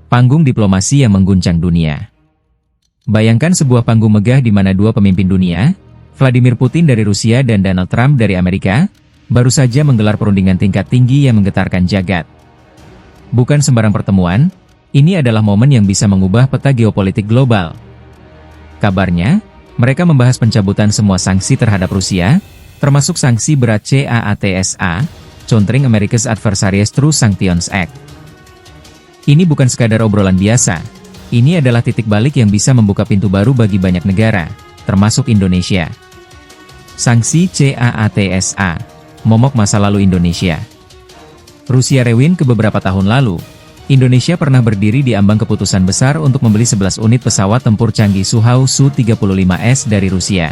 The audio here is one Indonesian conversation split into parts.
panggung diplomasi yang mengguncang dunia. Bayangkan sebuah panggung megah di mana dua pemimpin dunia, Vladimir Putin dari Rusia dan Donald Trump dari Amerika, baru saja menggelar perundingan tingkat tinggi yang menggetarkan jagat. Bukan sembarang pertemuan, ini adalah momen yang bisa mengubah peta geopolitik global. Kabarnya, mereka membahas pencabutan semua sanksi terhadap Rusia, termasuk sanksi berat CAATSA, Countering America's Adversaries Through Sanctions Act. Ini bukan sekadar obrolan biasa, ini adalah titik balik yang bisa membuka pintu baru bagi banyak negara, termasuk Indonesia. Sanksi CAATSA, momok masa lalu Indonesia. Rusia rewind ke beberapa tahun lalu, Indonesia pernah berdiri di ambang keputusan besar untuk membeli 11 unit pesawat tempur canggih Sukhoi Su-35S dari Rusia.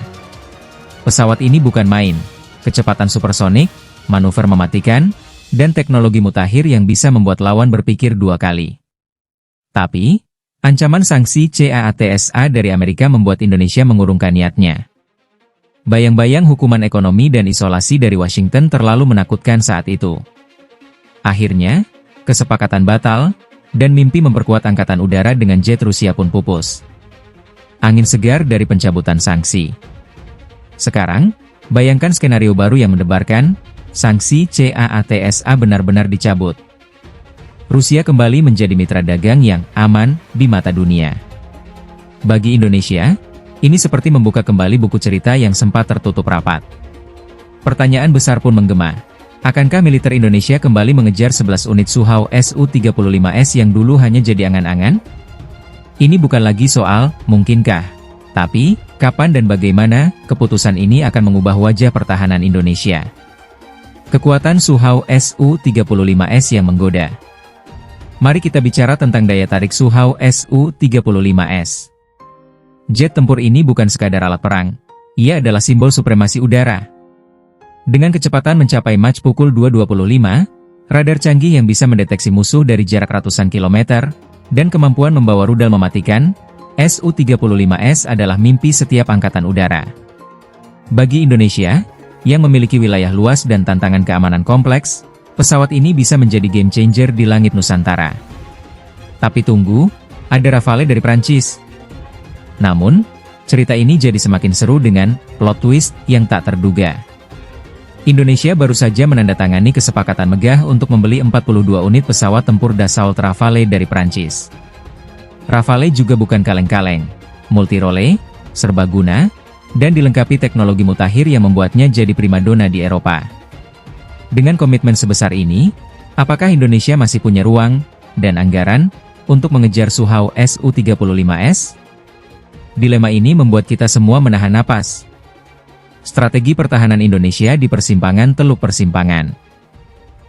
Pesawat ini bukan main, kecepatan supersonik, manuver mematikan, dan teknologi mutakhir yang bisa membuat lawan berpikir dua kali. Tapi, ancaman sanksi CAATSA dari Amerika membuat Indonesia mengurungkan niatnya. Bayang-bayang hukuman ekonomi dan isolasi dari Washington terlalu menakutkan saat itu. Akhirnya, kesepakatan batal, dan mimpi memperkuat angkatan udara dengan jet Rusia pun pupus. Angin segar dari pencabutan sanksi. Sekarang, bayangkan skenario baru yang mendebarkan, sanksi CAATSA benar-benar dicabut. Rusia kembali menjadi mitra dagang yang aman di mata dunia. Bagi Indonesia, ini seperti membuka kembali buku cerita yang sempat tertutup rapat. Pertanyaan besar pun menggema. Akankah militer Indonesia kembali mengejar 11 unit Sukhoi Su-35S yang dulu hanya jadi angan-angan? Ini bukan lagi soal mungkinkah, tapi kapan dan bagaimana keputusan ini akan mengubah wajah pertahanan Indonesia. Kekuatan Sukhoi Su-35S yang menggoda. Mari kita bicara tentang daya tarik Sukhoi Su-35S. Jet tempur ini bukan sekadar alat perang, ia adalah simbol supremasi udara. Dengan kecepatan mencapai Mach pukul 2.25, radar canggih yang bisa mendeteksi musuh dari jarak ratusan kilometer, dan kemampuan membawa rudal mematikan, Su-35S adalah mimpi setiap angkatan udara. Bagi Indonesia, yang memiliki wilayah luas dan tantangan keamanan kompleks, pesawat ini bisa menjadi game changer di langit Nusantara. Tapi tunggu, ada Rafale dari Prancis. Namun, cerita ini jadi semakin seru dengan plot twist yang tak terduga. Indonesia baru saja menandatangani kesepakatan megah untuk membeli 42 unit pesawat tempur Dassault Rafale dari Prancis. Rafale juga bukan kaleng-kaleng, multirole, serbaguna, dan dilengkapi teknologi mutakhir yang membuatnya jadi primadona di Eropa. Dengan komitmen sebesar ini, apakah Indonesia masih punya ruang dan anggaran untuk mengejar Sukhoi Su-35S? Dilema ini membuat kita semua menahan napas. Strategi pertahanan Indonesia di persimpangan teluk persimpangan.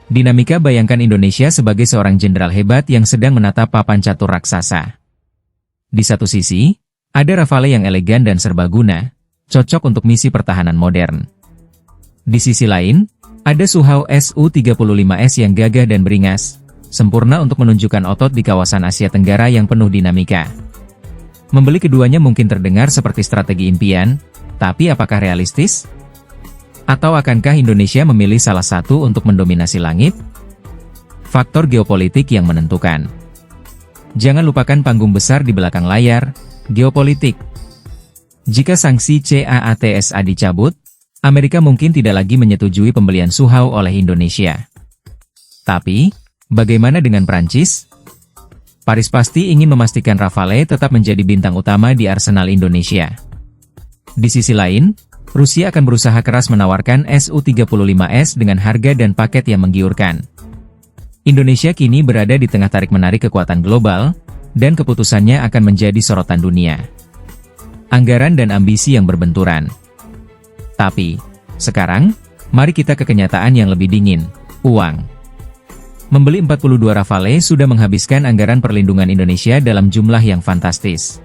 Dinamika bayangkan Indonesia sebagai seorang jenderal hebat yang sedang menatap papan catur raksasa. Di satu sisi, ada Rafale yang elegan dan serbaguna, cocok untuk misi pertahanan modern. Di sisi lain, ada Sukhoi Su-35S yang gagah dan beringas, sempurna untuk menunjukkan otot di kawasan Asia Tenggara yang penuh dinamika. Membeli keduanya mungkin terdengar seperti strategi impian, tapi apakah realistis? Atau akankah Indonesia memilih salah satu untuk mendominasi langit? Faktor geopolitik yang menentukan. Jangan lupakan panggung besar di belakang layar, geopolitik. Jika sanksi CAATSA dicabut, Amerika mungkin tidak lagi menyetujui pembelian Sukhoi oleh Indonesia. Tapi, bagaimana dengan Prancis? Paris pasti ingin memastikan Rafale tetap menjadi bintang utama di arsenal Indonesia. Di sisi lain, Rusia akan berusaha keras menawarkan Su-35S dengan harga dan paket yang menggiurkan. Indonesia kini berada di tengah tarik-menarik kekuatan global, dan keputusannya akan menjadi sorotan dunia. Anggaran dan ambisi yang berbenturan. Tapi, sekarang, mari kita ke kenyataan yang lebih dingin, uang. Membeli 42 Rafale sudah menghabiskan anggaran perlindungan Indonesia dalam jumlah yang fantastis.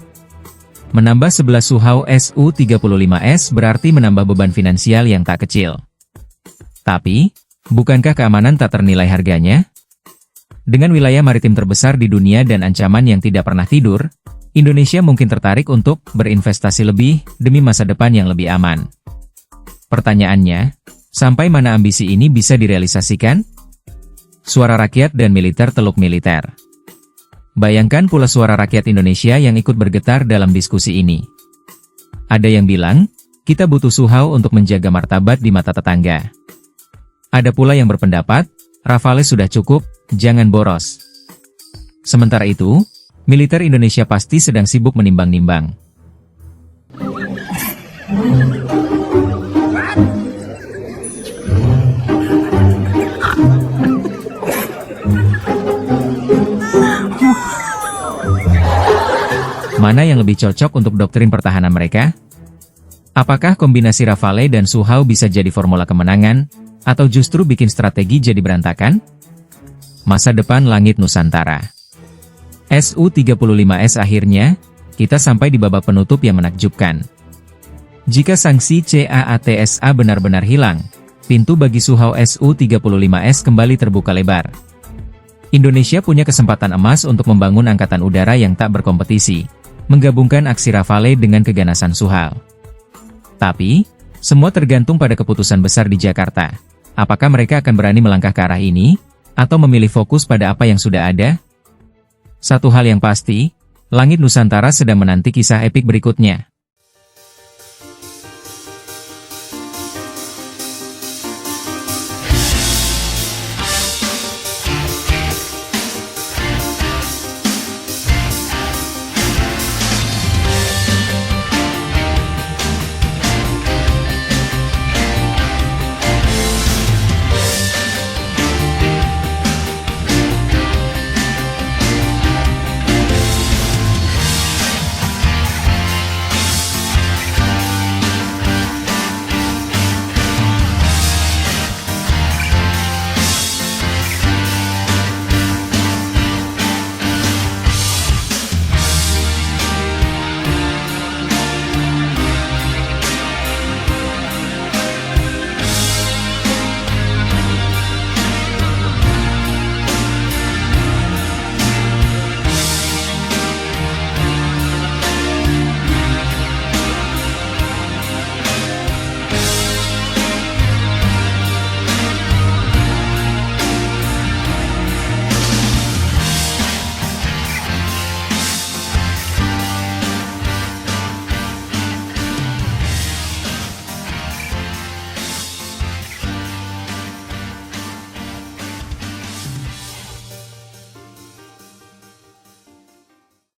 Menambah 11 Sukhoi Su-35S berarti menambah beban finansial yang tak kecil. Tapi, bukankah keamanan tak ternilai harganya? Dengan wilayah maritim terbesar di dunia dan ancaman yang tidak pernah tidur, Indonesia mungkin tertarik untuk berinvestasi lebih demi masa depan yang lebih aman. Pertanyaannya, sampai mana ambisi ini bisa direalisasikan? Suara rakyat dan militer teluk militer. Bayangkan pula suara rakyat Indonesia yang ikut bergetar dalam diskusi ini. Ada yang bilang, kita butuh Suhao untuk menjaga martabat di mata tetangga. Ada pula yang berpendapat, Rafale sudah cukup, jangan boros. Sementara itu, militer Indonesia pasti sedang sibuk menimbang-nimbang. Mana yang lebih cocok untuk doktrin pertahanan mereka? Apakah kombinasi Rafale dan Suhao bisa jadi formula kemenangan, atau justru bikin strategi jadi berantakan? Masa depan langit Nusantara. Su-35S akhirnya, kita sampai di babak penutup yang menakjubkan. Jika sanksi CAATSA benar-benar hilang, pintu bagi Suhao Su-35S kembali terbuka lebar. Indonesia punya kesempatan emas untuk membangun angkatan udara yang tak berkompetisi, menggabungkan aksi Rafale dengan keganasan Suhao. Tapi, semua tergantung pada keputusan besar di Jakarta. Apakah mereka akan berani melangkah ke arah ini, atau memilih fokus pada apa yang sudah ada? Satu hal yang pasti, langit Nusantara sedang menanti kisah epik berikutnya.